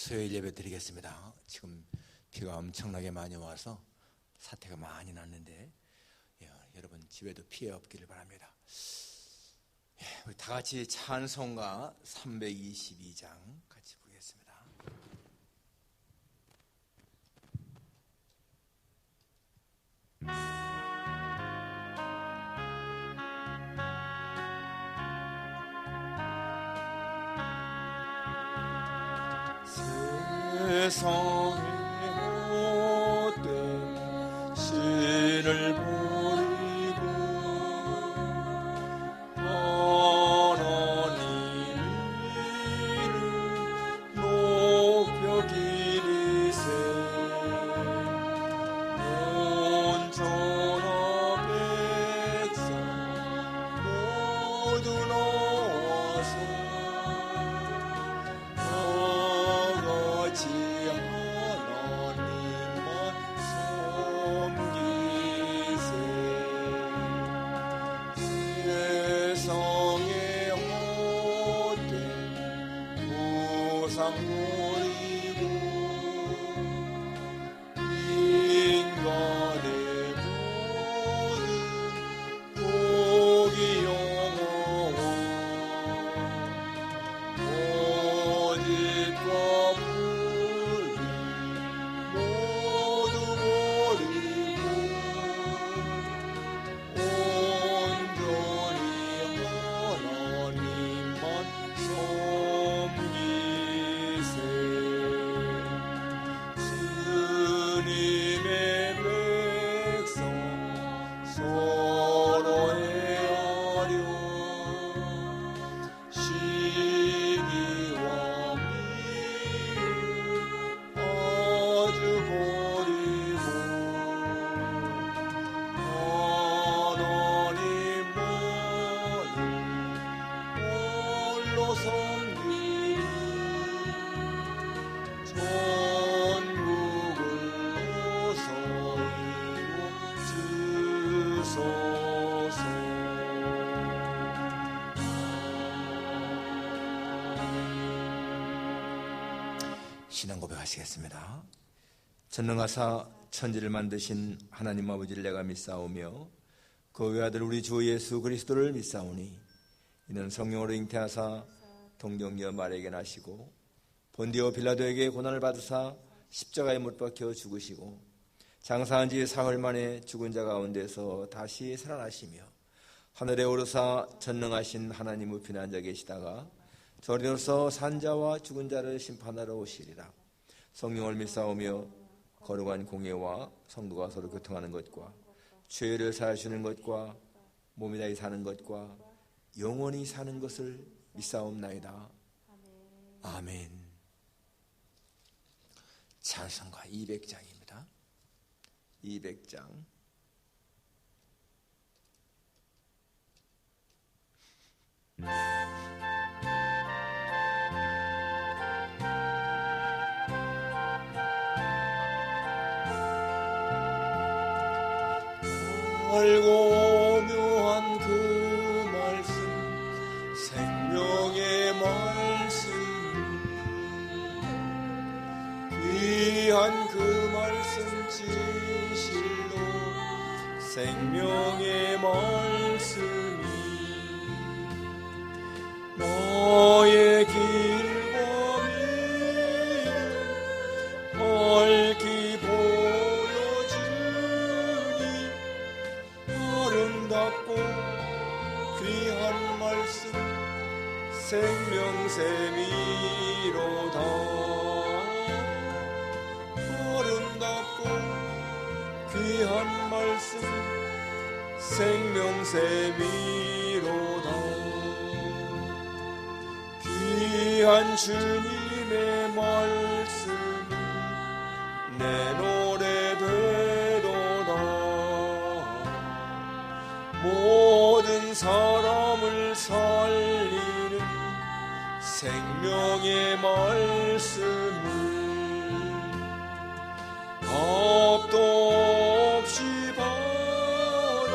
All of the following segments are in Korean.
수요일 예배 드리겠습니다. 지금 비가 엄청나게 많이 와서 사태가 많이 났는데 여러분 집에도 피해 없기를 바랍니다. 우리 다 같이 찬송가 322장 같이 부르겠습니다. 세상의 못된 신을 버리고 하나님 이름 높여 기리세. 온전한 백성 모두 나와서 같이 하나님만 섬기세. 세상의 헛된 우상 버리고 인간의 모든 복이 영원한 거짓과 불의 모두 버리고 온전히 하나님만 섬기세. 주님의 백성 서로 헤아려 시기와 미움 아주 버리고 하나님만을 홀로 섬기니 천국을 어서 이루어 주소서. 신앙 고백하시겠습니다. 전능하사 천지를 만드신 하나님 아버지를 내가 믿사오며 그 외아들 우리 주 예수 그리스도를 믿사오니 이는 성령으로 잉태하사 동정녀 마리아에게 나시고 본디오 빌라도에게 고난을 받으사 십자가에 못 박혀 죽으시고 장사한 지 사흘 만에 죽은 자 가운데서 다시 살아나시며 하늘에 오르사 전능하신 하나님의 편한 자 계시다가 저리로서 산자와 죽은 자를 심판하러 오시리라. 성령을 믿사오며 거룩한 공예와 성도가 서로 교통하는 것과 죄를 사하시는 것과 몸이 다히 사는 것과 영원히 사는 것을 믿사옵나이다. 아멘. 찬송가 200장입니다. 200장. 알고 묘한 그 말씀 생명의 말씀 귀한 그 말씀 진실로 생명의 말씀이 너의 길과 미를 밝히 보여주니 아름답고 귀한 말씀 생명샘이로다. 아름답고 귀한 말씀 생명샘이로다. 귀한 주님의 말씀이 내 노래 되도다. 모든 사람을 살리는 생명의 말씀을 겁도 없이 받아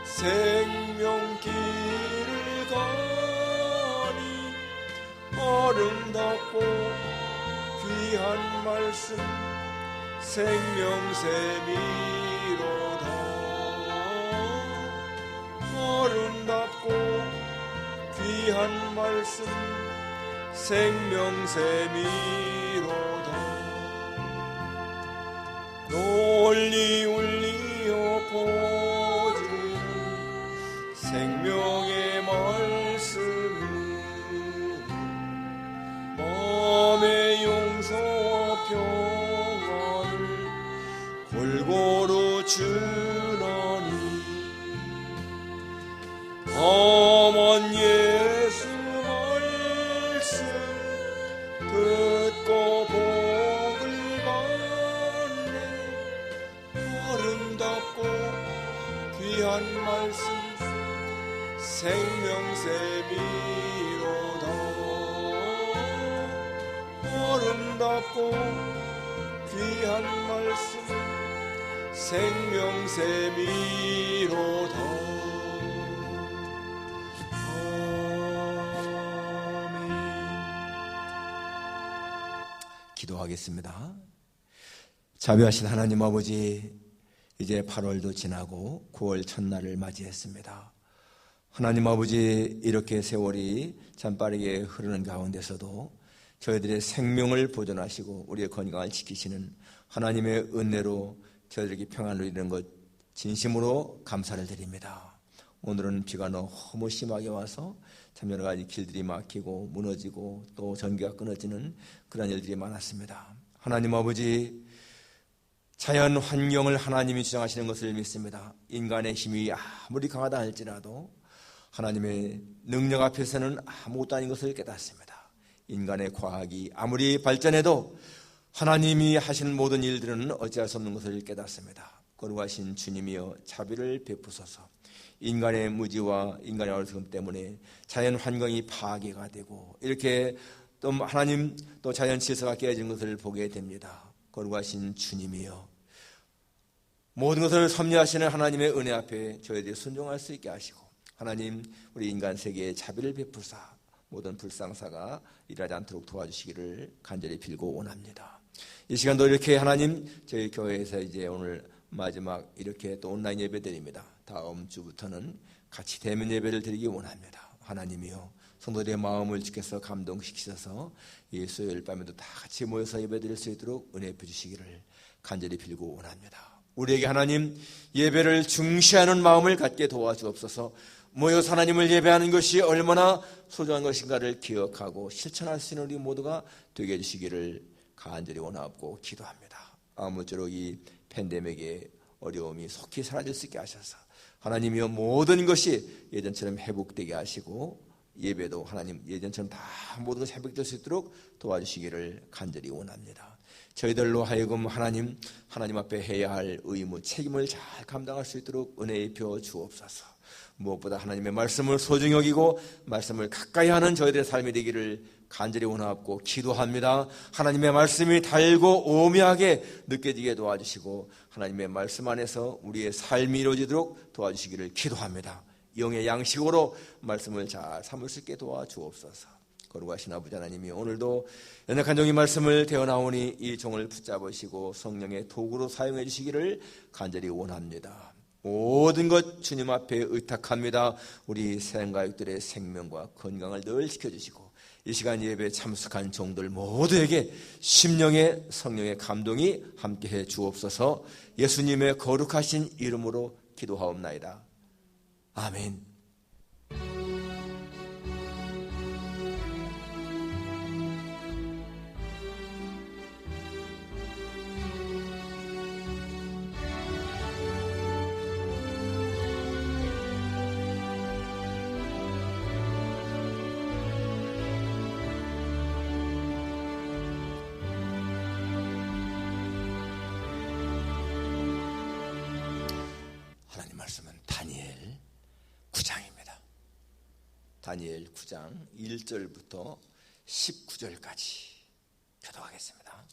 생명길을 가니 아름답고 귀한 말씀 생명샘이로다. 아름답고 귀한 말씀 생명샘이로다. 널리 울리어 퍼지는 생명의 말씀은 마음의 용서와 평안을 골고루 주나니 다만 예수 말씀 듣고 복을 받네. 아름답고 귀한 말씀 생명샘이로다. 아름답고 귀한 말씀 생명샘이로다. 아멘. 기도하겠습니다. 자비하신 하나님 아버지, 이제 8월도 지나고 9월 첫날을 맞이했습니다. 하나님 아버지, 이렇게 세월이 참 빠르게 흐르는 가운데서도 저희들의 생명을 보존하시고 우리의 건강을 지키시는 하나님의 은혜로 저희들에게 평안을 이루는 것 진심으로 감사를 드립니다. 오늘은 비가 너무 심하게 와서 참 여러 가지 길들이 막히고 무너지고 또 전기가 끊어지는 그런 일들이 많았습니다. 하나님 아버지, 자연 환경을 하나님이 주장하시는 것을 믿습니다. 인간의 힘이 아무리 강하다 할지라도 하나님의 능력 앞에서는 아무것도 아닌 것을 깨닫습니다. 인간의 과학이 아무리 발전해도 하나님이 하시는 모든 일들은 어찌할 수 없는 것을 깨닫습니다. 거룩하신 주님이여 자비를 베푸소서. 인간의 무지와 인간의 어리석음 때문에 자연 환경이 파괴가 되고 이렇게 또 하나님 또 자연 질서가 깨어진 것을 보게 됩니다. 거룩하신 주님이여 모든 것을 섭리하시는 하나님의 은혜 앞에 저희들이 순종할 수 있게 하시고 하나님 우리 인간 세계에 자비를 베푸사 모든 불상사가 일하지 않도록 도와주시기를 간절히 빌고 원합니다. 이 시간도 이렇게 하나님 저희 교회에서 이제 오늘 마지막 이렇게 또 온라인 예배 드립니다. 다음 주부터는 같이 대면 예배를 드리기 원합니다. 하나님이요 성도들의 마음을 지켜서 감동시키셔서 이 수요일 밤에도 다 같이 모여서 예배 드릴 수 있도록 은혜 주시기를 간절히 빌고 원합니다. 우리에게 하나님 예배를 중시하는 마음을 갖게 도와주옵소서. 모여서 하나님을 예배하는 것이 얼마나 소중한 것인가를 기억하고 실천할 수 있는 우리 모두가 되게 해주시기를 간절히 원하고 기도합니다. 아무쪼록 이 팬데믹의 어려움이 속히 사라질 수 있게 하셔서 하나님이여 모든 것이 예전처럼 회복되게 하시고 예배도 하나님 예전처럼 다 모든 것이 회복될 수 있도록 도와주시기를 간절히 원합니다. 저희들로 하여금 하나님 앞에 해야 할 의무 책임을 잘 감당할 수 있도록 은혜 입혀 주옵소서. 무엇보다 하나님의 말씀을 소중히 여기고 말씀을 가까이 하는 저희들의 삶이 되기를 간절히 원하고 기도합니다. 하나님의 말씀이 달고 오묘하게 느껴지게 도와주시고 하나님의 말씀 안에서 우리의 삶이 이루어지도록 도와주시기를 기도합니다. 영의 양식으로 말씀을 잘 삼을 수 있게 도와주옵소서. 거룩하신 아버지 하나님이 오늘도 연약한 종의 말씀을 대어나오니 이 종을 붙잡으시고 성령의 도구로 사용해 주시기를 간절히 원합니다. 모든 것 주님 앞에 의탁합니다. 우리 생가족들의 생명과 건강을 늘 지켜주시고 이 시간 예배에 참석한 종들 모두에게 심령의 성령의 감동이 함께해 주옵소서. 예수님의 거룩하신 이름으로 기도하옵나이다. 아멘. 다니엘 9장 1절부터 19절까지 교독하겠습니다.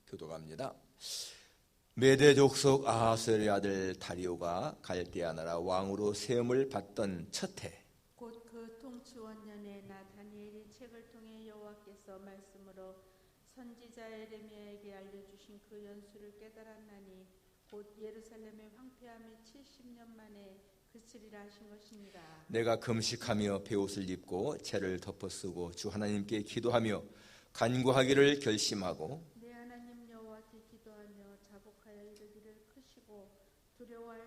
교독합니다. 메대 족속 아하수엘의 아들 다리오가 갈대아 나라 왕으로 세움을 받던 첫 해, 곧 그 여호와께서 말씀으로 선지자 에레미야에게 알려주신 그 연수를 깨달았나니 곧 예루살렘의 황폐함이 70년 만에 그치리라 하신 것이니라. 내가 금식하며 베옷을 입고 채를 덮어쓰고 주 하나님께 기도하며 간구하기를 결심하고 내 하나님 여호와께 기도하며 자복하여 이르기를 크시고 두려워할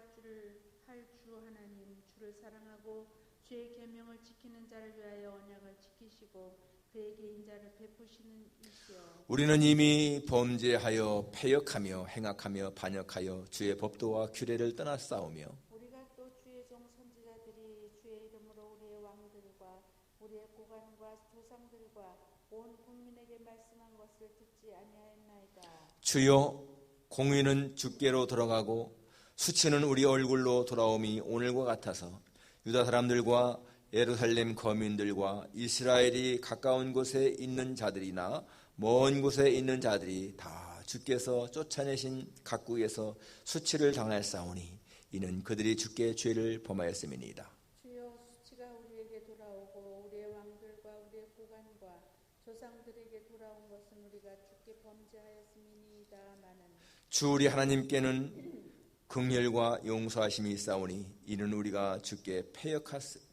주 하나님 주를 사랑하고 주의 계명을 지키는 자를 위하여 언약을 지키시고 그에게 인자를 베푸시는 이시여. 우리는 이미 범죄하여 패역하며 행악하며 반역하여 주의 법도와 규례를 떠나싸우며 우리가 또 주의 종 선지자들이 주의 이름으로 우리의 왕들과 우리의 고관과 조상들과 온 국민에게 말씀한 것을 듣지 아니하였나이다. 주여, 공의는 주께로 돌아가고 수치는 우리 얼굴로 돌아옴이 오늘과 같아서 유다 사람들과 예루살렘 거민들과 이스라엘이 가까운 곳에 있는 자들이나 먼 곳에 있는 자들이 다 주께서 쫓아내신 각국에서 수치를 당하였사오니 이는 그들이 주께 죄를 범하였음이니이다. 주여, 수치가 우리에게 돌아오고 우리의 왕들과 우리의 고관과 조상들에게 돌아온 것은 우리가 주께 범죄하였음이니이다마는 주 우리 하나님께는 긍휼과 용서하심이 있사오니 이는 우리가 주께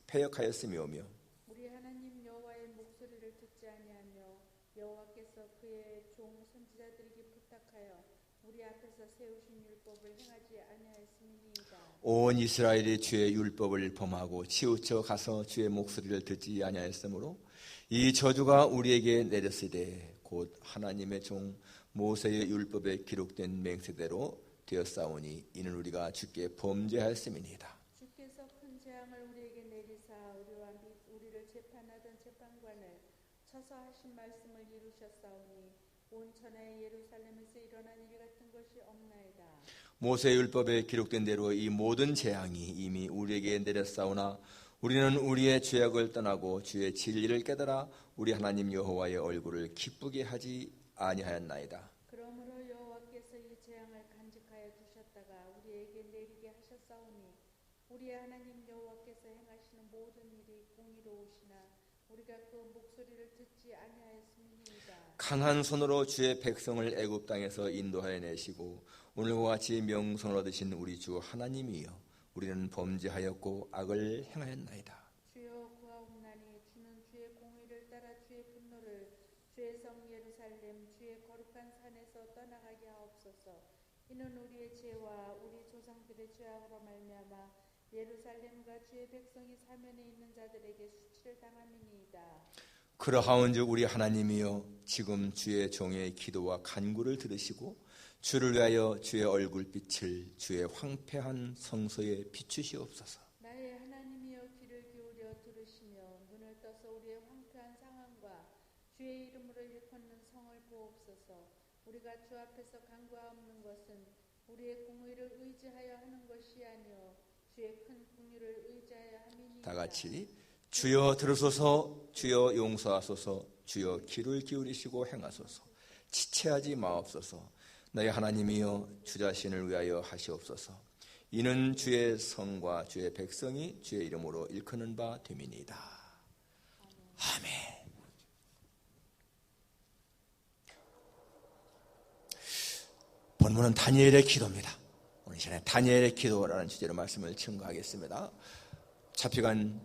패역하였음이오며 우리 하나님 여호와의 목소리를 듣지 아니하며 여호와께서 그의 종 선지자들에게 부탁하여 우리 앞에서 세우신 율법을 행하지 아니하였음이니이다. 온 이스라엘이 주의 율법을 범하고 치우쳐 가서 주의 목소리를 듣지 아니하였으므로 이 저주가 우리에게 내렸으되 곧 하나님의 종 모세의 율법에 기록된 맹세대로 되었사오니 이는 우리가 주께 범죄하였음이니이다. 주께서 큰 재앙을 우리에게 내리사 우리와 및 우리를 재판하던 재판관을 쳐서 하신 말씀을 이루셨사오니 온 천하의 예루살렘에서 일어난 일 같은 것이 없나이다. 모세 율법에 기록된 대로 이 모든 재앙이 이미 우리에게 내렸사오나 우리는 우리의 죄악을 떠나고 주의 진리를 깨달아 우리 하나님 여호와의 얼굴을 기쁘게 하지 아니하였나이다. 그러므로 여호와께서 이 재앙을 간직하여 두셨다가 우리에게 내리게 하셨사오니 우리의 하나님 여호와께서 행하시는 모든 일이 공의로우시나 우리가 그 목소리를 듣지 아니하였음이니이다. 강한 손으로 주의 백성을 애굽 땅에서 인도하여 내시고 오늘과 같이 명성을 얻으신 우리 주 하나님이여 우리는 범죄하였고 악을 행하였나이다. 주여, 구하옵나니 주는 주의 공의를 따라 주의 분노를 주의 성 예루살렘 주의 거룩한 산에서 떠나가게 하옵소서. 이는 우리의 죄와 우리 조상들의 죄악으로 말미암아 예루살렘과 주의 백성이 사면에 있는 자들에게 수치를 당함이니이다. 그러하온즉 우리 하나님이여 지금 주의 종의 기도와 간구를 들으시고 주를 위하여 주의 얼굴빛을 주의 황폐한 성소에 비추시옵소서. 나의 하나님이여 귀를 기울여 들으시며 눈을 떠서 우리의 황폐한 상황과 주의 이름으로 일컫는 성을 보옵소서. 우리가 주 앞에서 간구하옵는 것은 우리의 공의를 의지하여 하는 것이 아니요 주의 큰 긍휼을 의지하여 함이니이다. 다 같이 주여 들으소서, 주여 용서하소서, 주여 귀를 기울이시고 행하소서. 지체하지 마옵소서. 너희 하나님이여 주 자신을 위하여 하시옵소서. 이는 주의 성과 주의 백성이 주의 이름으로 일컫는 바 됨이니이다. 아멘. 본문은 다니엘의 기도입니다. 오늘 시간에 다니엘의 기도라는 주제로 말씀을 증거하겠습니다. 잡혀간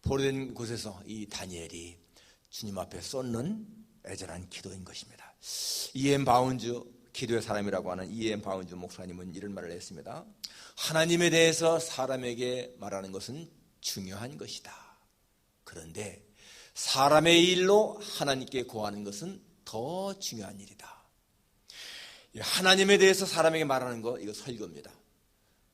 포로된 곳에서 이 다니엘이 주님 앞에 쏟는 애절한 기도인 것입니다. E.M. 바운즈, 기도의 사람이라고 하는 E.M. 바운즈 목사님은 이런 말을 했습니다. 하나님에 대해서 사람에게 말하는 것은 중요한 것이다. 그런데 사람의 일로 하나님께 고하는 것은 더 중요한 일이다. 하나님에 대해서 사람에게 말하는 거, 이거 설교입니다.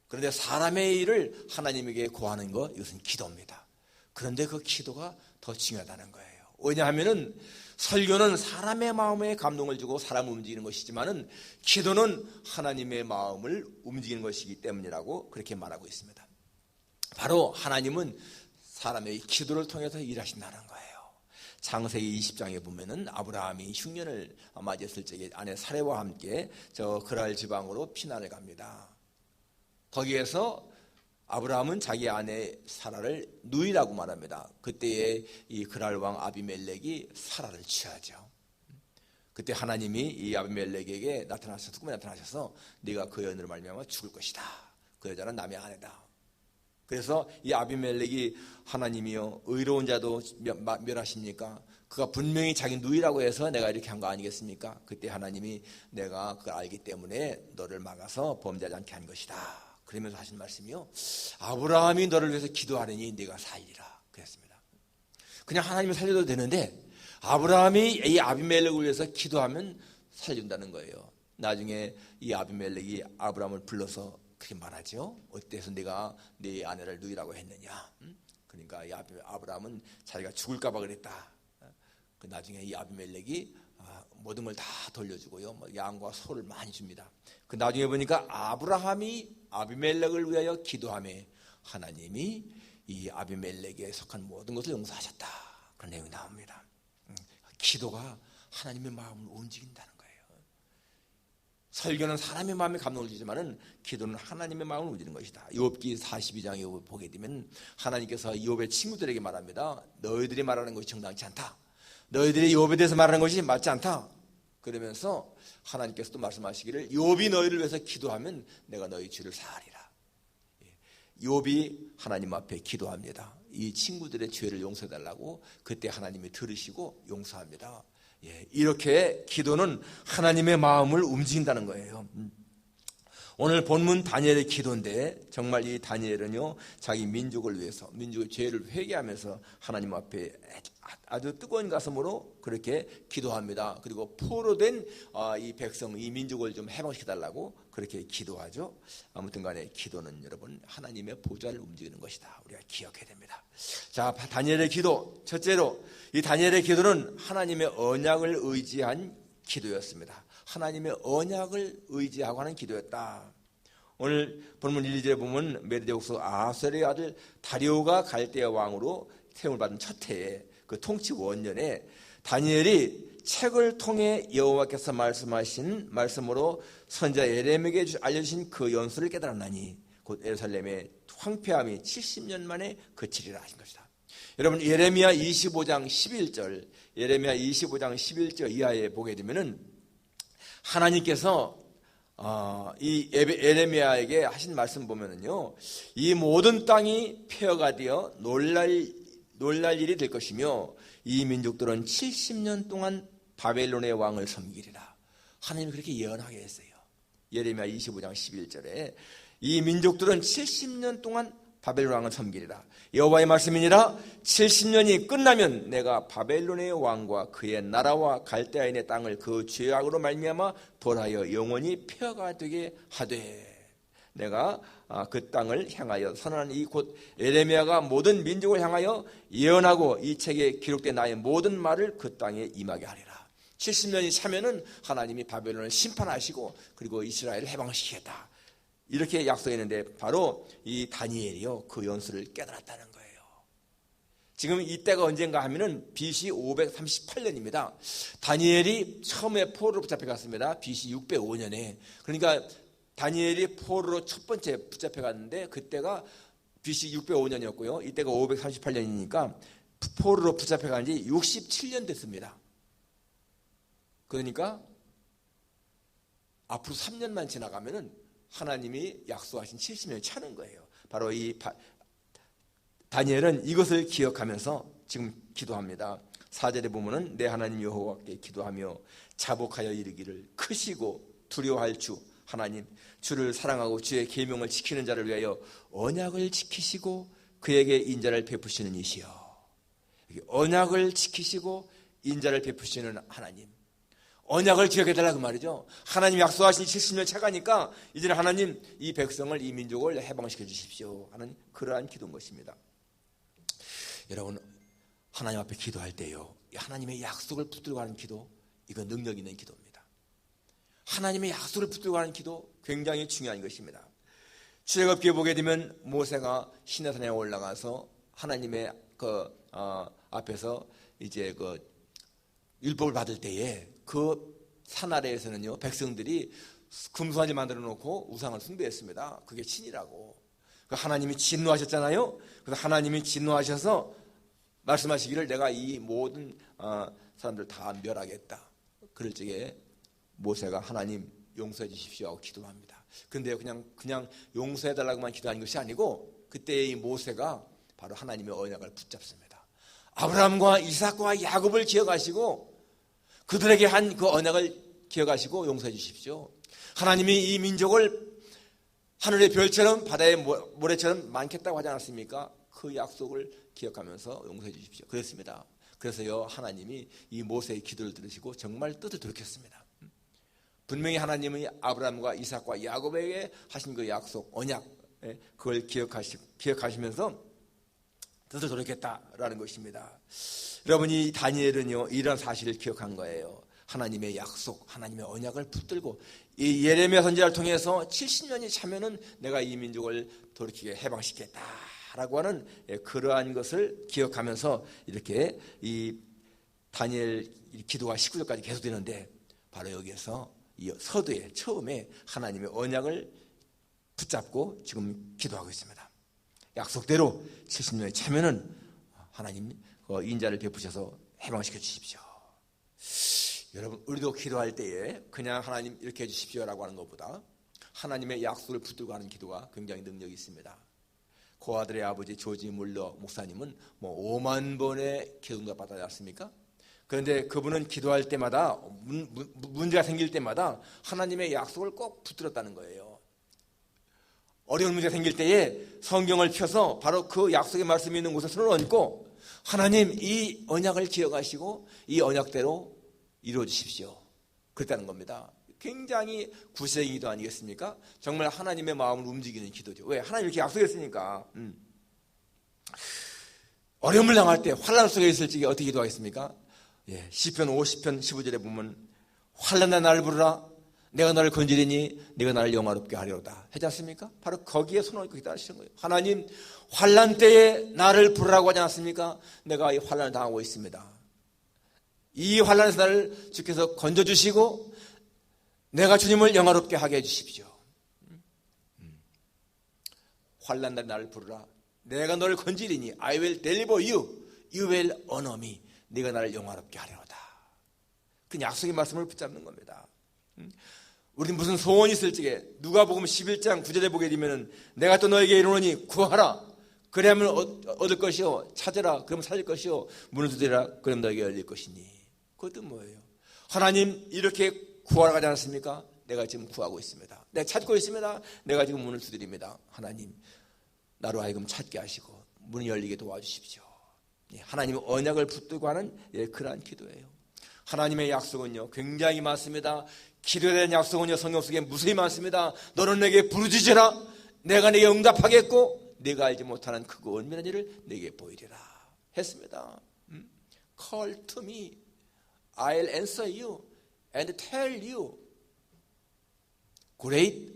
그런데 사람의 일을 하나님에게 고하는 거, 이것은 기도입니다. 그런데 그 기도가 더 중요하다는 거예요. 왜냐하면은 설교는 사람의 마음에 감동을 주고 사람을 움직이는 것이지만은 기도는 하나님의 마음을 움직이는 것이기 때문이라고 그렇게 말하고 있습니다. 바로 하나님은 사람의 기도를 통해서 일하신다는 거예요. 창세기 20장에 보면은 아브라함이 흉년을 맞이했을 적에 아내 사레와 함께 저 그랄 지방으로 피난을 갑니다. 거기에서 아브라함은 자기 아내 사라를 누이라고 말합니다. 그때에 이 그랄 왕 아비멜렉이 사라를 취하죠. 그때 하나님이 이 아비멜렉에게 나타나셔서 꿈에 나타나셔서 네가 그 여인으로 말미암아 죽을 것이다. 그 여자는 남의 아내다. 그래서 이 아비멜렉이 하나님이여 의로운 자도 멸하십니까? 그가 분명히 자기 누이라고 해서 내가 이렇게 한 거 아니겠습니까? 그때 하나님이 내가 그걸 알기 때문에 너를 막아서 범죄하지 않게 한 것이다. 그러면서 하신 말씀이요, 아브라함이 너를 위해서 기도하느니 네가 살리라 그랬습니다. 그냥 하나님이 살려도 되는데 아브라함이 이 아비멜렉을 위해서 기도하면 살린다는 거예요. 나중에 이 아비멜렉이 아브라함을 불러서 그렇게 말하죠. 어때서 네가 네 아내를 누이라고 했느냐. 그러니까 이 아브라함은 자기가 죽을까 봐 그랬다. 나중에 이 아비멜렉이 모든 걸 다 돌려주고요, 양과 소를 많이 줍니다. 그 나중에 보니까 아브라함이 아비멜렉을 위하여 기도하며 하나님이 이 아비멜렉에 속한 모든 것을 용서하셨다. 그런 내용이 나옵니다. 기도가 하나님의 마음을 움직인다는 거예요. 설교는 사람의 마음에 감동을 주지만은 기도는 하나님의 마음을 움직이는 것이다. 욥기 42장에 보게 되면 하나님께서 욥의 친구들에게 말합니다. 너희들이 말하는 것이 정당치 않다. 너희들이 욥에 대해서 말하는 것이 맞지 않다. 그러면서 하나님께서도 말씀하시기를 욥이 너희를 위해서 기도하면 내가 너희 죄를 사하리라. 욥이 하나님 앞에 기도합니다. 이 친구들의 죄를 용서해달라고. 그때 하나님이 들으시고 용서합니다. 이렇게 기도는 하나님의 마음을 움직인다는 거예요. 오늘 본문 다니엘의 기도인데 정말 이 다니엘은요, 자기 민족을 위해서 민족의 죄를 회개하면서 하나님 앞에 아주 뜨거운 가슴으로 그렇게 기도합니다. 그리고 포로된 이 백성, 이 민족을 좀 해방시켜달라고 그렇게 기도하죠. 아무튼 간에 기도는 여러분 하나님의 보좌를 움직이는 것이다. 우리가 기억해야 됩니다. 자, 다니엘의 기도. 첫째로 이 다니엘의 기도는 하나님의 언약을 의지한 기도였습니다. 하나님의 언약을 의지하고 하는 기도였다. 오늘 본문 1, 2절에 보면 메르데옥스 아하수에르의 아들 다리오가 갈대아 왕으로 세움을 받은 첫 해에 그 통치 원년에 다니엘이 책을 통해 여호와께서 말씀하신 말씀으로 선지자 예레미야에게 알려주신 그 연수를 깨달았나니 곧 예루살렘의 황폐함이 70년 만에 그치리라 하신 것이다. 여러분 예레미야 25장 11절 예레미야 25장 11절 이하에 보게 되면은 하나님께서 이 예레미야에게 하신 말씀 보면은요, 이 모든 땅이 폐허가 되어 놀랄 일이 될 것이며 이 민족들은 70년 동안 바벨론의 왕을 섬기리라. 하나님이 그렇게 예언하게 했어요. 예레미야 25장 11절에 이 민족들은 70년 동안 바벨론 왕을 섬기리라. 여호와의 말씀이니라. 70년이 끝나면 내가 바벨론의 왕과 그의 나라와 갈대아인의 땅을 그 죄악으로 말미암아 벌하여 영원히 폐허가 되게 하되 내가 그 땅을 향하여 선언한 이 곧 예레미야가 모든 민족을 향하여 예언하고 이 책에 기록된 나의 모든 말을 그 땅에 임하게 하리라. 70년이 차면은 하나님이 바벨론을 심판하시고 그리고 이스라엘을 해방시키겠다. 이렇게 약속했는데 바로 이 다니엘이요, 그 연수를 깨달았다는 거예요. 지금 이때가 언젠가 하면은 BC 538년입니다. 다니엘이 처음에 포로로 붙잡혀갔습니다. BC 605년에. 그러니까 다니엘이 포로로 첫 번째 붙잡혀갔는데 그때가 BC 605년이었고요. 이때가 538년이니까 포로로 붙잡혀간 지 67년 됐습니다. 그러니까 앞으로 3년만 지나가면은 하나님이 약속하신 70년이 차는 거예요. 바로 이 다니엘은 이것을 기억하면서 지금 기도합니다. 4절에 보면은 내 하나님 여호와께 기도하며 자복하여 이르기를 크시고 두려워할 주 하나님 주를 사랑하고 주의 계명을 지키는 자를 위하여 언약을 지키시고 그에게 인자를 베푸시는 이시여. 언약을 지키시고 인자를 베푸시는 하나님. 언약을 기억해달라 그 말이죠. 하나님 약속하신 70년 차가니까 이제는 하나님 이 백성을 이 민족을 해방시켜 주십시오 하는 그러한 기도인 것입니다. 여러분 하나님 앞에 기도할 때요, 하나님의 약속을 붙들고 하는 기도, 이건 능력 있는 기도입니다. 하나님의 약속을 붙들고 하는 기도 굉장히 중요한 것입니다. 출애굽기에 보게 되면 모세가 시내산에 올라가서 하나님의 앞에서 이제 그 율법을 받을 때에 그 산 아래에서는요, 백성들이 금수환지 만들어 놓고 우상을 숭배했습니다. 그게 신이라고. 하나님이 진노하셨잖아요. 그래서 하나님이 진노하셔서 말씀하시기를 내가 이 모든 사람들 다 멸하겠다. 그럴 적에 모세가 하나님 용서해 주십시오 하고 기도합니다. 근데 그냥 용서해 달라고만 기도하는 것이 아니고 그때 이 모세가 바로 하나님의 언약을 붙잡습니다. 아브라함과 이삭과 야곱을 기억하시고 그들에게 한 그 언약을 기억하시고 용서해 주십시오. 하나님이 이 민족을 하늘의 별처럼 바다의 모래처럼 많겠다고 하지 않았습니까? 그 약속을 기억하면서 용서해 주십시오. 그랬습니다. 그래서요 하나님이 이 모세의 기도를 들으시고 정말 뜻을 돌이켰습니다. 분명히 하나님이 아브라함과 이삭과 야곱에게 하신 그 약속, 언약 그걸 기억하시면서 뜻을 돌이켰다라는 것입니다. 여러분 이 다니엘은요 이런 사실을 기억한 거예요. 하나님의 약속, 하나님의 언약을 붙들고 이 예레미야 선지자를 통해서 70년이 차면은 내가 이 민족을 돌이키게 해방시키겠다라고 하는 그러한 것을 기억하면서 이렇게 이 다니엘 기도가 19절까지 계속되는데 바로 여기에서 이 서두에 처음에 하나님의 언약을 붙잡고 지금 기도하고 있습니다. 약속대로 70년이 차면은 하나님 인자를 베푸셔서 해방시켜 주십시오. 여러분 우리도 기도할 때에 그냥 하나님 이렇게 해주십시오라고 하는 것보다 하나님의 약속을 붙들고 하는 기도가 굉장히 능력이 있습니다. 고아들의 아버지 조지 물러 목사님은 5만 번의 기도응답 받지 않습니까? 그런데 그분은 기도할 때마다 문제가 생길 때마다 하나님의 약속을 꼭 붙들었다는 거예요. 어려운 문제가 생길 때에 성경을 펴서 바로 그 약속의 말씀이 있는 곳에 손을 얹고 하나님 이 언약을 기억하시고 이 언약대로 이루어 주십시오. 그랬다는 겁니다. 굉장히 구체적인 기도 아니겠습니까? 정말 하나님의 마음을 움직이는 기도죠. 왜? 하나님 이렇게 약속했으니까. 어려움을 당할 때 환난 속에 있을 적에 어떻게 기도하겠습니까? 시편 50편 15절에 보면 환난의 나를 부르라 내가 너를 건지리니 네가 나를 영화롭게 하리로다 하지 않습니까? 바로 거기에 손을 얹고 기도하시는 거예요. 하나님 환난 때에 나를 부르라고 하지 않습니까? 내가 이 환난을 당하고 있습니다. 이 환난에서 나를 주께서 건져주시고 내가 주님을 영화롭게 하게 해주십시오. 환난 날 나를 부르라 내가 너를 건지리니 I will deliver you, you will honor me. 네가 나를 영화롭게 하리로다. 그 약속의 말씀을 붙잡는 겁니다. 우리는 무슨 소원이 있을 적에 누가복음 11장 9절에 보게 되면 내가 또 너에게 이르노니 구하라 그래야만 얻을 것이요 찾으라 그러면 찾을 것이요 문을 두드리라 그러면 너에게 열릴 것이니. 그것도 뭐예요? 하나님 이렇게 구하러 가지 않았습니까? 내가 지금 구하고 있습니다. 내가 찾고 있습니다. 내가 지금 문을 두드립니다. 하나님 나로 하여금 찾게 하시고 문이 열리게 도와주십시오. 하나님의 언약을 붙들고 하는 그러한 기도예요. 하나님의 약속은요 굉장히 많습니다. 기도에 대한 약속은요 성경 속에 무수히 많습니다. 너는 내게 부르짖으라 내가 내게 응답하겠고 네가 알지 못하는 크고 은밀한 일을 내게 보이리라 했습니다. Call to me, I'll answer you and tell you great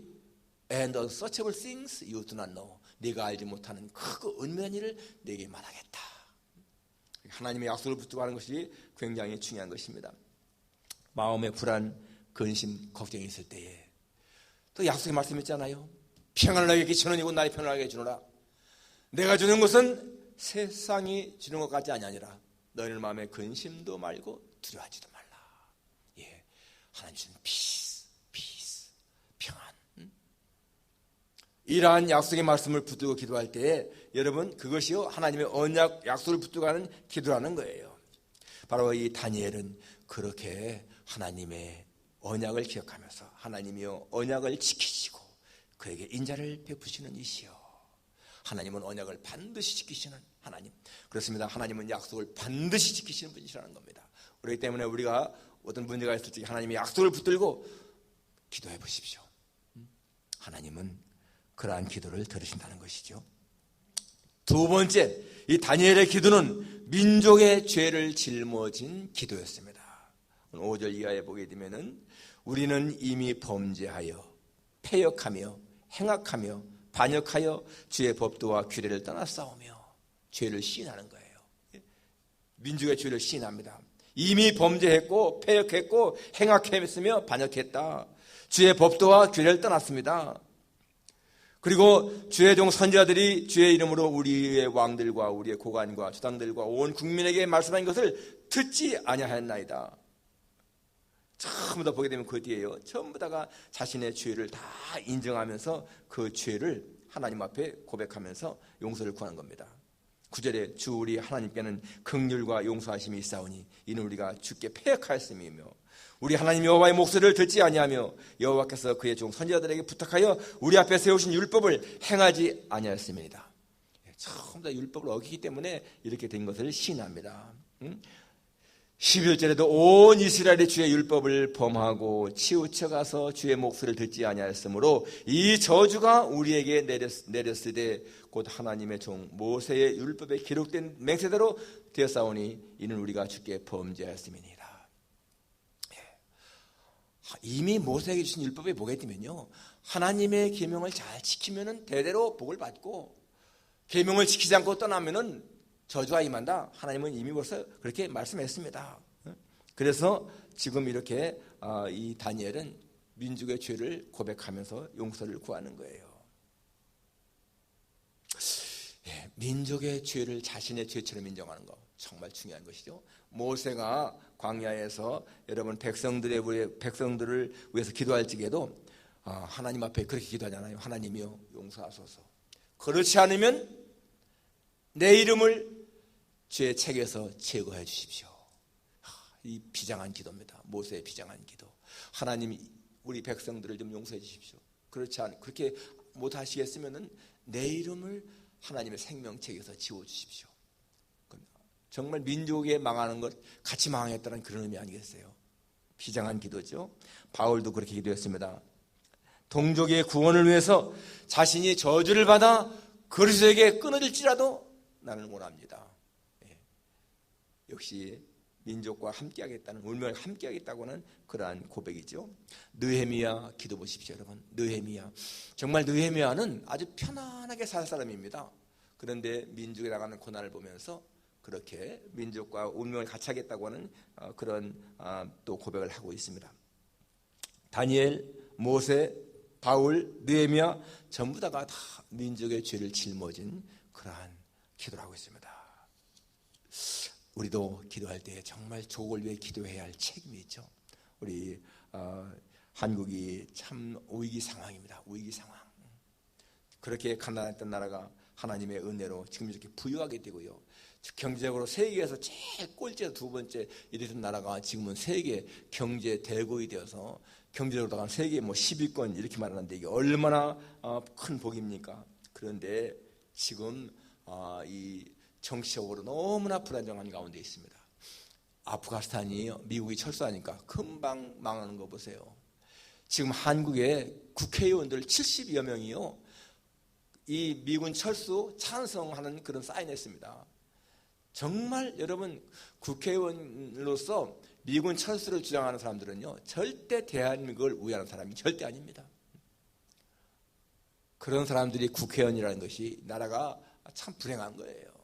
and unsearchable things you do not know. 네가 알지 못하는 크고 은밀한 일을 내게 말하겠다. 하나님의 약속을 붙들고 하는 것이 굉장히 중요한 것입니다. 마음의 불안, 근심, 걱정이 있을 때에 또 약속의 말씀 있잖아요. 평안을 너에게 끼치느니고 나의 평안을 주노라. 내가 주는 것은 세상이 주는 것 같지 아니하니라. 너희는 마음에 근심도 말고 두려워하지도 말라. 하나님 주는 peace, 평안. 이러한 약속의 말씀을 붙들고 기도할 때에 여러분 그것이요 하나님의 언약 약속을 붙들고 하는 기도라는 거예요. 바로 이 다니엘은 그렇게 하나님의 언약을 기억하면서 하나님이요 언약을 지키시고 그에게 인자를 베푸시는 이시여. 하나님은 언약을 반드시 지키시는 하나님. 그렇습니다. 하나님은 약속을 반드시 지키시는 분이시라는 겁니다. 그렇기 때문에 우리가 어떤 문제가 있을 때 하나님의 약속을 붙들고 기도해 보십시오. 하나님은 그러한 기도를 들으신다는 것이죠. 두 번째, 이 다니엘의 기도는 민족의 죄를 짊어진 기도였습니다. 5절 이하에 보게 되면은 우리는 이미 범죄하여 패역하며 행악하며 반역하여 주의 법도와 규례를 떠나 싸우며 죄를 시인하는 거예요. 민족의 죄를 시인합니다. 이미 범죄했고 패역했고 행악했으며 반역했다. 주의 법도와 규례를 떠났습니다. 그리고 주의 종 선지자들이 주의 이름으로 우리의 왕들과 우리의 고관과 주당들과 온 국민에게 말씀한 것을 듣지 아니하였나이다. 전부 다 보게 되면 그 뒤에요, 전부 다가 자신의 죄를 다 인정하면서 그 죄를 하나님 앞에 고백하면서 용서를 구하는 겁니다. 9절에 주 우리 하나님께는 긍휼과 용서하심이 있사오니 이는 우리가 주께 패역하였음이며 우리 하나님 여호와의 목소리를 듣지 아니하며 여호와께서 그의 종 선지자들에게 부탁하여 우리 앞에 세우신 율법을 행하지 아니하였음이니이다. 전부 다 율법을 어기기 때문에 이렇게 된 것을 시인합니다. 11절에도 온 이스라엘이 주의 율법을 범하고 치우쳐가서 주의 목소리를 듣지 아니하였으므로 이 저주가 우리에게 내렸으되 곧 하나님의 종 모세의 율법에 기록된 맹세대로 되었사오니 이는 우리가 주께 범죄하였음이니라. 이미 모세에게 주신 율법에 보게 되면요, 하나님의 계명을 잘 지키면은 대대로 복을 받고 계명을 지키지 않고 떠나면은 저주가 임한다. 하나님은 이미 벌써 그렇게 말씀했습니다. 그래서 지금 이렇게 이 다니엘은 민족의 죄를 고백하면서 용서를 구하는 거예요. 민족의 죄를 자신의 죄처럼 인정하는 거 정말 중요한 것이죠. 모세가 광야에서 여러분 백성들을 위해서 기도할 적에도 하나님 앞에 그렇게 기도하잖아요. 하나님이여 용서하소서. 그렇지 않으면 내 이름을 죄의 책에서 제거해 주십시오. 이 비장한 기도입니다. 모세의 비장한 기도. 하나님 우리 백성들을 좀 용서해 주십시오. 그렇게 못하시겠으면 내 이름을 하나님의 생명책에서 지워주십시오. 정말 민족에 망하는 것 같이 망하겠다는 그런 의미 아니겠어요? 비장한 기도죠. 바울도 그렇게 기도했습니다. 동족의 구원을 위해서 자신이 저주를 받아 그리스도에게 끊어질지라도 나는 원합니다. 역시 민족과 함께하겠다는, 운명을 함께하겠다고는 그러한 고백이죠. 느헤미야 기도 보십시오, 여러분. 느헤미야, 정말 느헤미야는 아주 편안하게 살 사람입니다. 그런데 민족에 나가는 고난을 보면서 그렇게 민족과 운명을 같이 하겠다고 하는 그런 또 고백을 하고 있습니다. 다니엘, 모세, 바울, 느헤미야 전부 다가 다 민족의 죄를 짊어진 그러한 기도를 하고 있습니다. 우리도 기도할 때 정말 조국을 위해 기도해야 할 책임이 있죠. 우리 한국이 참 위기 상황입니다. 위기 상황. 그렇게 가난했던 나라가 하나님의 은혜로 지금 이렇게 부유하게 되고요. 경제적으로 세계에서 제일 꼴찌에서 두 번째 이랬던 나라가 지금은 세계 경제 대국이 되어서 경제적으로 세계 10위권 이렇게 말하는데 이게 얼마나 큰 복입니까? 그런데 지금 이 정치적으로 너무나 불안정한 가운데 있습니다. 아프가니스탄이 미국이 철수하니까 금방 망하는 거 보세요. 지금 한국의 국회의원들 70여 명이요, 이 미군 철수 찬성하는 그런 사인했습니다. 정말 여러분, 국회의원으로서 미군 철수를 주장하는 사람들은요, 절대 대한민국을 위하는 사람이 절대 아닙니다. 그런 사람들이 국회의원이라는 것이 나라가 참 불행한 거예요.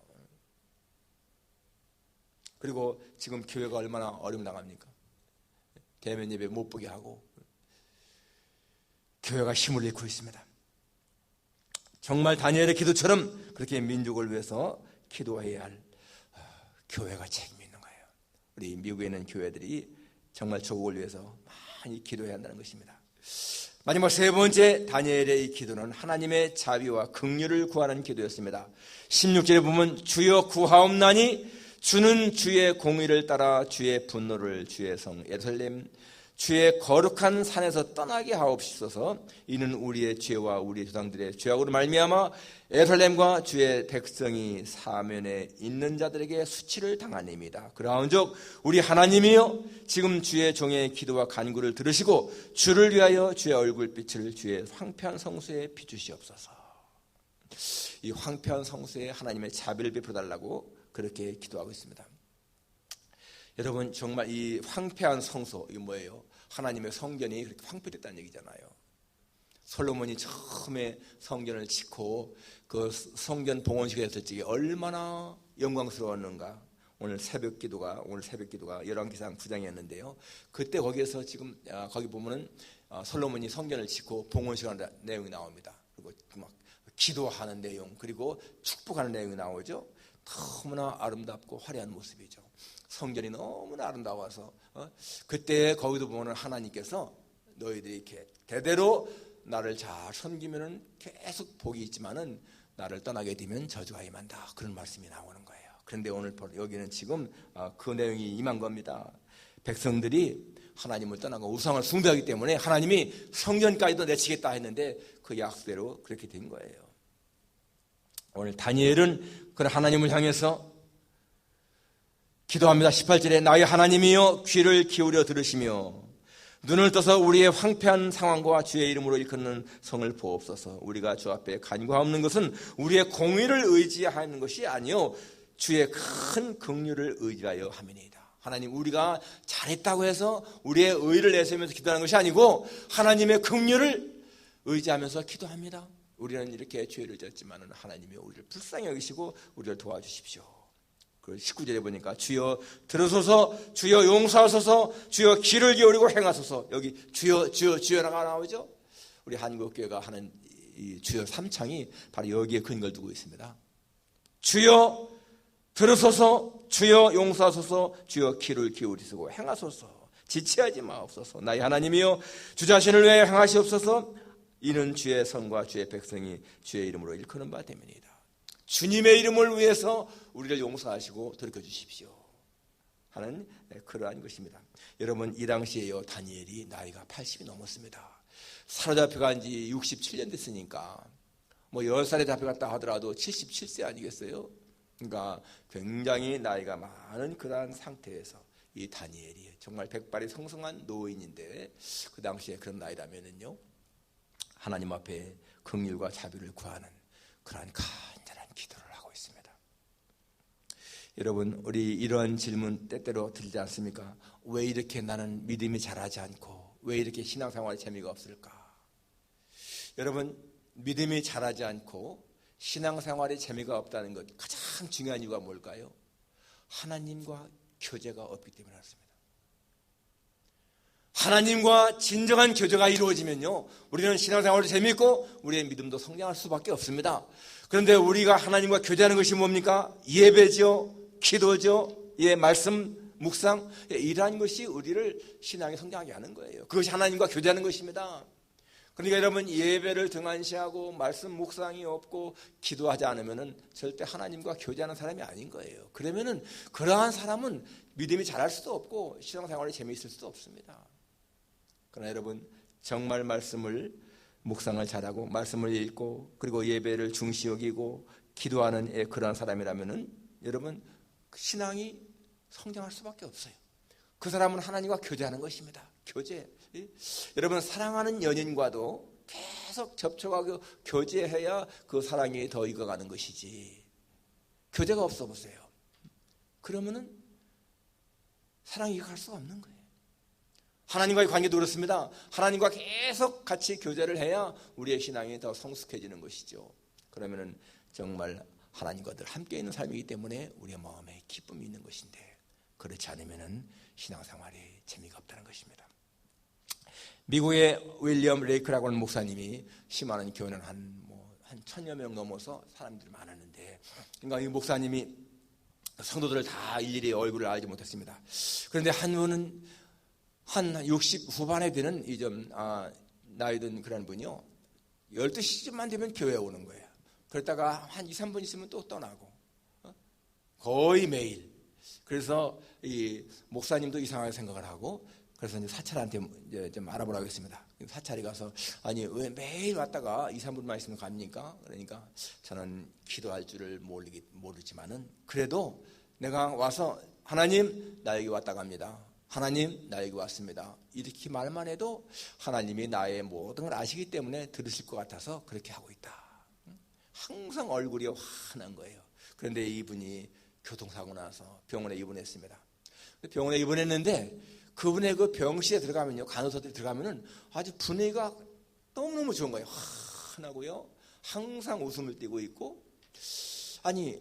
그리고 지금 교회가 얼마나 어려움 당합니까? 대면 예배 못 보게 하고 교회가 힘을 잃고 있습니다. 정말 다니엘의 기도처럼 그렇게 민족을 위해서 기도해야 할 교회가 책임이 있는 거예요. 우리 미국에 있는 교회들이 정말 조국을 위해서 많이 기도해야 한다는 것입니다. 마지막 세 번째 다니엘의 이 기도는 하나님의 자비와 긍휼을 구하는 기도였습니다. 16절에 보면 주여 구하옵나니 주는 주의 공의를 따라 주의 분노를 주의 성 예루살렘 주의 거룩한 산에서 떠나게 하옵소서. 이는 우리의 죄와 우리 조상들의 죄악으로 말미암아 예루살렘과 주의 백성이 사면에 있는 자들에게 수치를 당하니이다. 그러한즉 우리 하나님이여 지금 주의 종의 기도와 간구를 들으시고 주를 위하여 주의 얼굴빛을 주의 황폐한 성소에 비추시옵소서. 이 황폐한 성소에 하나님의 자비를 베풀어달라고 그렇게 기도하고 있습니다. 여러분, 정말 이 황폐한 성소, 이게 뭐예요? 하나님의 성전이 그렇게 황폐됐다는 얘기잖아요. 솔로몬이 처음에 성전을 짓고 그 성전 봉헌식을 했을 적에 얼마나 영광스러웠는가. 오늘 새벽 기도가 열왕기상 9장이었는데요. 그때 거기에서 지금 거기 보면은 솔로몬이 성전을 짓고 봉헌식을 하는 내용이 나옵니다. 그리고 막 기도하는 내용, 그리고 축복하는 내용이 나오죠. 너무나 아름답고 화려한 모습이죠. 성전이 너무나 아름다워서 그때 거기도 보면 하나님께서 너희들이 이렇게 대대로 나를 잘 섬기면은 계속 복이 있지만은 나를 떠나게 되면 저주가 임한다, 그런 말씀이 나오는 거예요. 그런데 오늘 여기는 지금 그 내용이 임한 겁니다. 백성들이 하나님을 떠나고 우상을 숭배하기 때문에 하나님이 성전까지도 내치겠다 했는데 그 약속대로 그렇게 된 거예요. 오늘 다니엘은 그런 하나님을 향해서 기도합니다. 18절에 나의 하나님이여 귀를 기울여 들으시며 눈을 떠서 우리의 황폐한 상황과 주의 이름으로 일컫는 성을 보옵소서. 우리가 주 앞에 간과없는 것은 우리의 공의를 의지하는 것이 아니요 주의 큰 긍휼을 의지하여 함이니이다. 하나님, 우리가 잘했다고 해서 우리의 의를 내세우면서 기도하는 것이 아니고 하나님의 긍휼을 의지하면서 기도합니다. 우리는 이렇게 죄를 졌지만 하나님이 우리를 불쌍히 여기시고 우리를 도와주십시오. 그 19절에 보니까 주여 들으소서, 주여 용서하소서, 주여 귀를 기울이고 행하소서. 여기 주여라가 나오죠. 우리 한국교회가 하는 이 주여 삼창이 바로 여기에 근거를 두고 있습니다. 주여 들으소서, 주여 용서하소서, 주여 귀를 기울이시고 행하소서. 지체하지 마옵소서. 나의 하나님이여 주 자신을 위해 행하시옵소서. 이는 주의 성과 주의 백성이 주의 이름으로 일컫는 바 됨이니이다. 주님의 이름을 위해서 우리를 용서하시고 돌이켜주십시오 하는 그러한 것입니다. 여러분, 이 당시에요 다니엘이 나이가 80이 넘었습니다. 사로잡혀간 지 67년 됐으니까 뭐 10살에 잡혀갔다 하더라도 77세 아니겠어요? 그러니까 굉장히 나이가 많은 그러한 상태에서 이 다니엘이 정말 백발이 성성한 노인인데 그 당시에 그런 나이라면은요 하나님 앞에 긍휼과 자비를 구하는 그러한 간절한 기도를 하고 있습니다. 여러분, 우리 이러한 질문 때때로 들지 않습니까? 왜 이렇게 나는 믿음이 자라지 않고 왜 이렇게 신앙생활에 재미가 없을까? 여러분, 믿음이 자라지 않고 신앙생활에 재미가 없다는 것 가장 중요한 이유가 뭘까요? 하나님과 교제가 없기 때문에 그렇습니다. 하나님과 진정한 교제가 이루어지면요 우리는 신앙생활도 재미있고 우리의 믿음도 성장할 수밖에 없습니다. 그런데 우리가 하나님과 교제하는 것이 뭡니까? 예배죠, 기도죠, 말씀, 묵상, 이러한 것이 우리를 신앙에 성장하게 하는 거예요. 그것이 하나님과 교제하는 것입니다. 그러니까 여러분, 예배를 등한시하고 말씀 묵상이 없고 기도하지 않으면은 절대 하나님과 교제하는 사람이 아닌 거예요. 그러면은 그러한 사람은 믿음이 자랄 수도 없고 신앙생활에 재미있을 수도 없습니다. 그러나 여러분, 정말 말씀을 묵상을 잘하고 말씀을 읽고 그리고 예배를 중시 여기고 기도하는 그러한 사람이라면은 여러분 신앙이 성장할 수밖에 없어요. 그 사람은 하나님과 교제하는 것입니다. 교제. 여러분, 사랑하는 연인과도 계속 접촉하고 교제해야 그 사랑이 더 익어가는 것이지 교제가 없어 보세요. 그러면은 사랑이 익어갈 수가 없는 거예요. 하나님과의 관계도 그렇습니다. 하나님과 계속 같이 교제를 해야 우리의 신앙이 더 성숙해지는 것이죠. 그러면은 정말 하나님과 늘 함께 있는 삶이기 때문에 우리의 마음에 기쁨이 있는 것인데 그렇지 않으면은 신앙생활이 재미가 없다는 것입니다. 미국의 윌리엄 레이크라고 하는 목사님이 심하는 교회는 한 1000여 명 넘어서 사람들이 많았는데, 그러니까 이 목사님이 성도들을 다 일일이 얼굴을 알지 못했습니다. 그런데 한 분은 한 60 후반에 되는 나이 든 그런 분이요 12시쯤만 되면 교회에 오는 거예요. 그러다가 한 2, 3분 있으면 또 떠나고 거의 매일. 그래서 이 목사님도 이상하게 생각을 하고 그래서 이제 사찰한테 이제 좀 알아보라고 했습니다. 사찰이 가서 아니 왜 매일 왔다가 2, 3분만 있으면 갑니까? 그러니까 저는 기도할 줄을 모르지만은 그래도 내가 와서 하나님 나 여기 왔다 갑니다. 하나님 나 여기 왔습니다. 이렇게 말만 해도 하나님이 나의 모든 걸 아시기 때문에 들으실 것 같아서 그렇게 하고 있다. 항상 얼굴이 환한 거예요. 그런데 이분이 교통사고 나서 병원에 입원했습니다. 병원에 입원했는데 그분의 그 병실에 들어가면요, 간호사들이 들어가면은 아주 분위기가 너무너무 좋은 거예요. 환하고요. 항상 웃음을 띠고 있고, 아니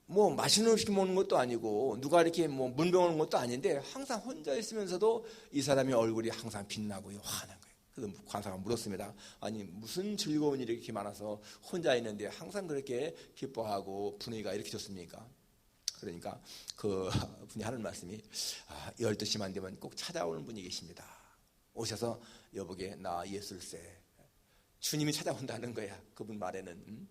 뭐 맛있는 음식 먹는 것도 아니고 누가 이렇게 뭐 문병 오는 것도 아닌데 항상 혼자 있으면서도 이 사람의 얼굴이 항상 빛나고요, 환한 거예요. 그래서 관사가 물었습니다. 아니 무슨 즐거운 일이 이렇게 많아서 혼자 있는데 항상 그렇게 기뻐하고 분위기가 이렇게 좋습니까? 그러니까 그 분이 하는 말씀이 12시만 되면 꼭 찾아오는 분이 계십니다. 오셔서 여보게 나 예술세, 주님이 찾아온다는 거야. 그분 말에는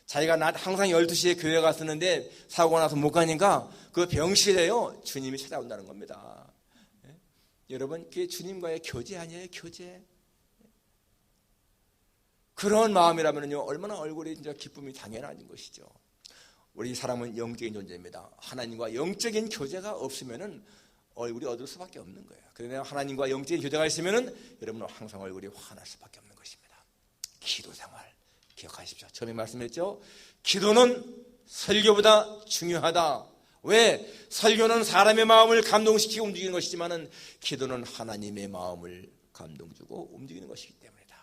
자기가 항상 12시에 교회 갔었는데 사고가 나서 못 가니까 그 병실에요 주님이 찾아온다는 겁니다. 여러분 그게 주님과의 교제 아니에요? 교제. 그런 마음이라면요 얼마나 얼굴에 진짜 기쁨이 당연한 것이죠. 우리 사람은 영적인 존재입니다. 하나님과 영적인 교제가 없으면은 얼굴이 어두울 수밖에 없는 거예요. 그러나 하나님과 영적인 교제가 있으면은 여러분은 항상 얼굴이 환할 수밖에 없는 것입니다. 기도 생활 기억하십시오. 처음에 말씀했죠. 기도는 설교보다 중요하다. 왜? 설교는 사람의 마음을 감동시키고 움직이는 것이지만은 기도는 하나님의 마음을 감동주고 움직이는 것이기 때문이다.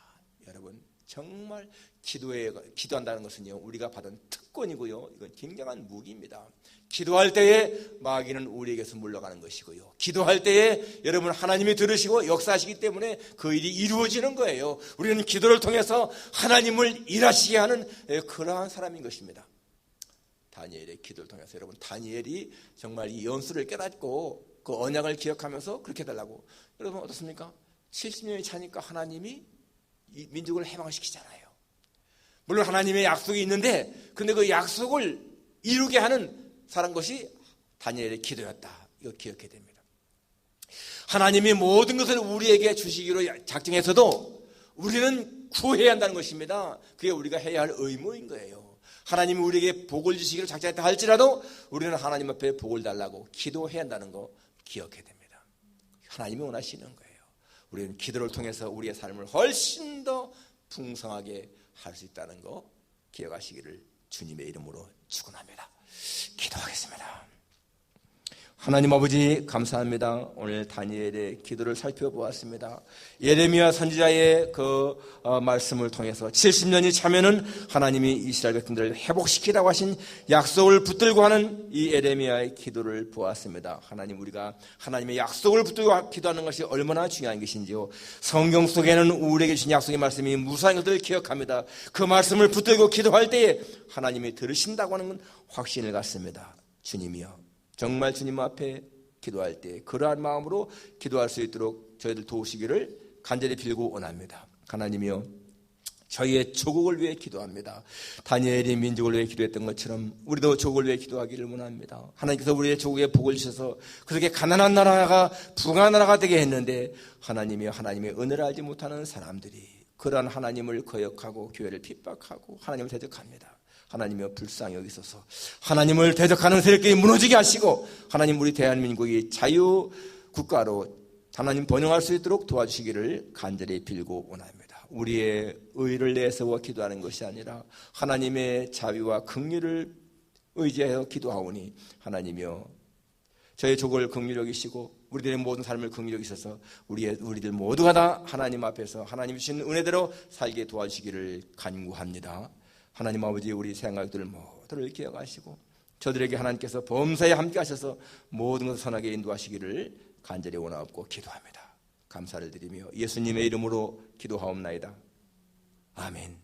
여러분 정말 기도한다는 것은요 우리가 받은 특권이고요 이건 굉장한 무기입니다. 기도할 때에 마귀는 우리에게서 물러가는 것이고요 기도할 때에 여러분 하나님이 들으시고 역사하시기 때문에 그 일이 이루어지는 거예요. 우리는 기도를 통해서 하나님을 일하시게 하는 그러한 사람인 것입니다. 다니엘의 기도를 통해서 여러분 다니엘이 정말 이 연수를 깨닫고 그 언약을 기억하면서 그렇게 해달라고. 여러분 어떻습니까? 70년이 차니까 하나님이 이 민족을 해방시키잖아요. 물론 하나님의 약속이 있는데 근데 그 약속을 이루게 하는 사는 것이 다니엘의 기도였다. 이거 기억해야 됩니다. 하나님이 모든 것을 우리에게 주시기로 작정해서도 우리는 구해야 한다는 것입니다. 그게 우리가 해야 할 의무인 거예요. 하나님이 우리에게 복을 주시기로 작정했다 할지라도 우리는 하나님 앞에 복을 달라고 기도해야 한다는 거 기억해야 됩니다. 하나님이 원하시는 거예요. 우리는 기도를 통해서 우리의 삶을 훨씬 더 풍성하게 할 수 있다는 거 기억하시기를 주님의 이름으로 축원합니다. 기도하겠습니다. 하나님 아버지 감사합니다. 오늘 다니엘의 기도를 살펴보았습니다. 예레미야 선지자의 그 말씀을 통해서 70년이 차면은 하나님이 이스라엘 백성들을 회복시키라고 하신 약속을 붙들고 하는 이 예레미야의 기도를 보았습니다. 하나님 우리가 하나님의 약속을 붙들고 기도하는 것이 얼마나 중요한 것인지요. 성경 속에는 우리에게 주신 약속의 말씀이 무수한 것들을 기억합니다. 그 말씀을 붙들고 기도할 때에 하나님이 들으신다고 하는 건 확신을 갖습니다. 주님이여 정말 주님 앞에 기도할 때 그러한 마음으로 기도할 수 있도록 저희들 도우시기를 간절히 빌고 원합니다. 하나님이여 저희의 조국을 위해 기도합니다. 다니엘이 민족을 위해 기도했던 것처럼 우리도 조국을 위해 기도하기를 원합니다. 하나님께서 우리의 조국에 복을 주셔서 그렇게 가난한 나라가 부강한 나라가 되게 했는데 하나님이 하나님의 은혜를 알지 못하는 사람들이 그러한 하나님을 거역하고 교회를 핍박하고 하나님을 대적합니다. 하나님이여 불쌍히 여기소서. 하나님을 대적하는 세력들이 무너지게 하시고 하나님 우리 대한민국이 자유국가로 하나님 번영할 수 있도록 도와주시기를 간절히 빌고 원합니다. 우리의 의를 내세워 기도하는 것이 아니라 하나님의 자비와 긍휼을 의지하여 기도하오니 하나님이여 저의 조국을 긍휼히 여기시고 우리들의 모든 삶을 긍휼히 여기셔서 우리들 모두가 다 하나님 앞에서 하나님 주신 은혜대로 살게 도와주시기를 간구합니다. 하나님 아버지 우리 생각들 모두를 기억하시고 저들에게 하나님께서 범사에 함께 하셔서 모든 것을 선하게 인도하시기를 간절히 원하옵고 기도합니다. 감사를 드리며 예수님의 이름으로 기도하옵나이다. 아멘.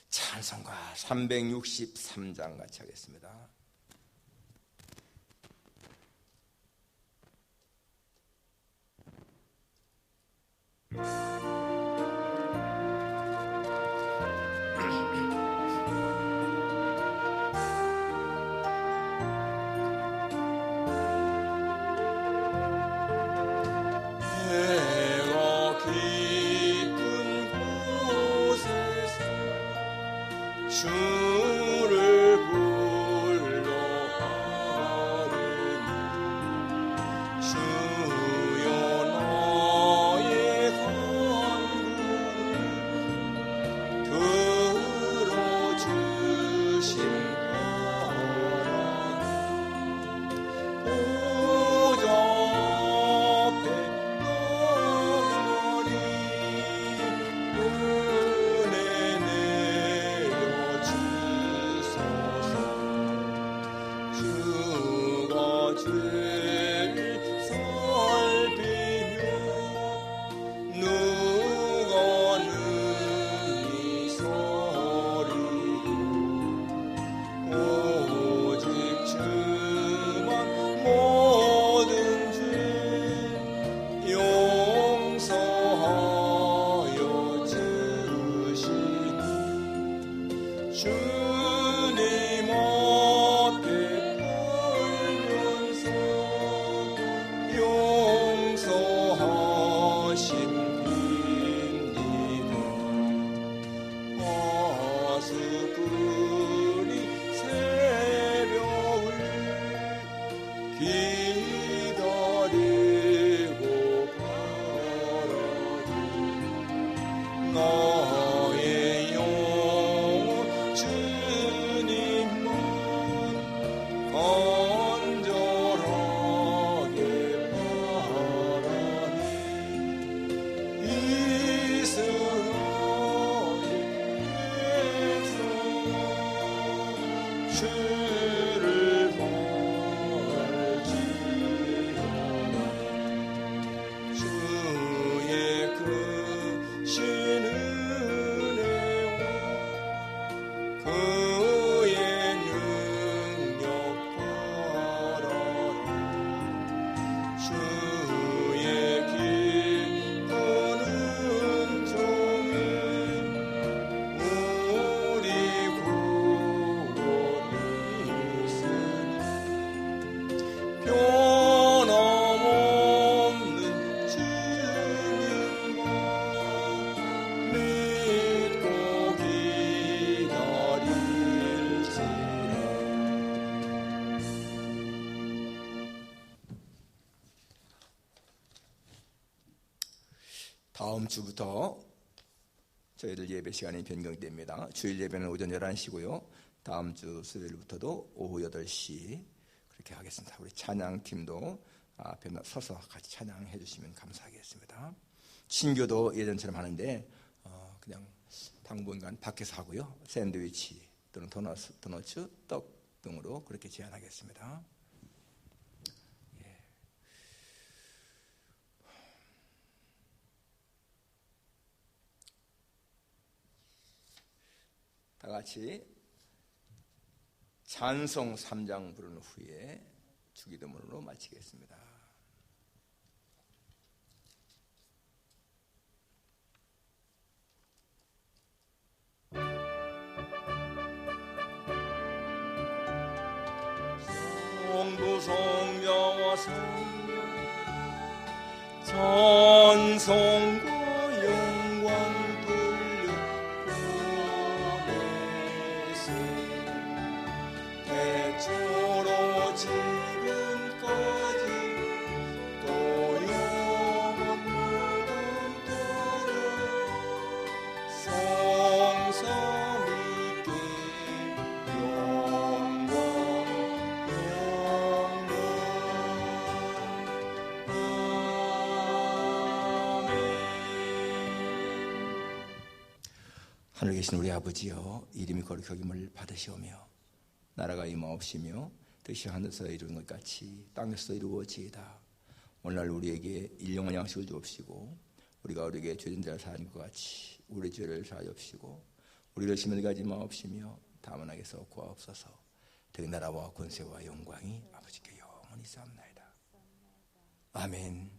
찬송가 363장 같이 하겠습니다. 주님 앞에 돌면서 용서하십니다. 아수그리 새벽을 기다리고 바라니 나의 영혼 주님만 간절하게 바라니 이스라엘 백성 주를 갈지어다. 주의 크신 은혜와 그의 능력 바라라. 주의 깊은 은총이 우리 구원이시니 변함없는 주님만 믿고 기다릴지라. 다음 주부터 저희들 예배 시간이 변경됩니다. 주일 예배는 오전 11시고요. 다음 주 수요일부터도 오후 8시 그렇게 하겠습니다. 우리 찬양팀도 앞에 서서 같이 찬양해 주시면 감사하겠습니다. 친교도 예전처럼 하는데 그냥 당분간 밖에서 하고요. 샌드위치 또는 도너츠, 떡 등으로 그렇게 제안하겠습니다. 다 같이 찬송 3장 부른 후에 주기도문으로 마치겠습니다. 성부 성자와 성령 찬송과 영광 돌려 보내세. 태초로 지금까지 또 영원 무덤토록 성삼위께 영광 하늘에 계신 우리 아버지여, 이름이 거룩히 여김을 받으시오며 나라가 임하옵시며 뜻이 하늘에서 이루는 것 같이 땅에서 이루어지이다. 오늘날 우리에게 일용할 양식을 주옵시고 우리가 우리에게 죄진 자를 사하는 것 같이 우리 죄를 사하옵시고 우리를 시험에 가지 마옵시며 다만 악에서 구하옵소서. 그 나라와 권세와 영광이 아버지께 영원히 쌓옵나이다. 아멘.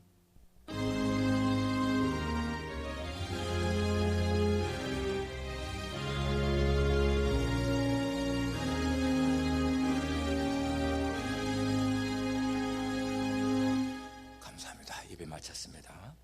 감사합니다. 예배 마쳤습니다.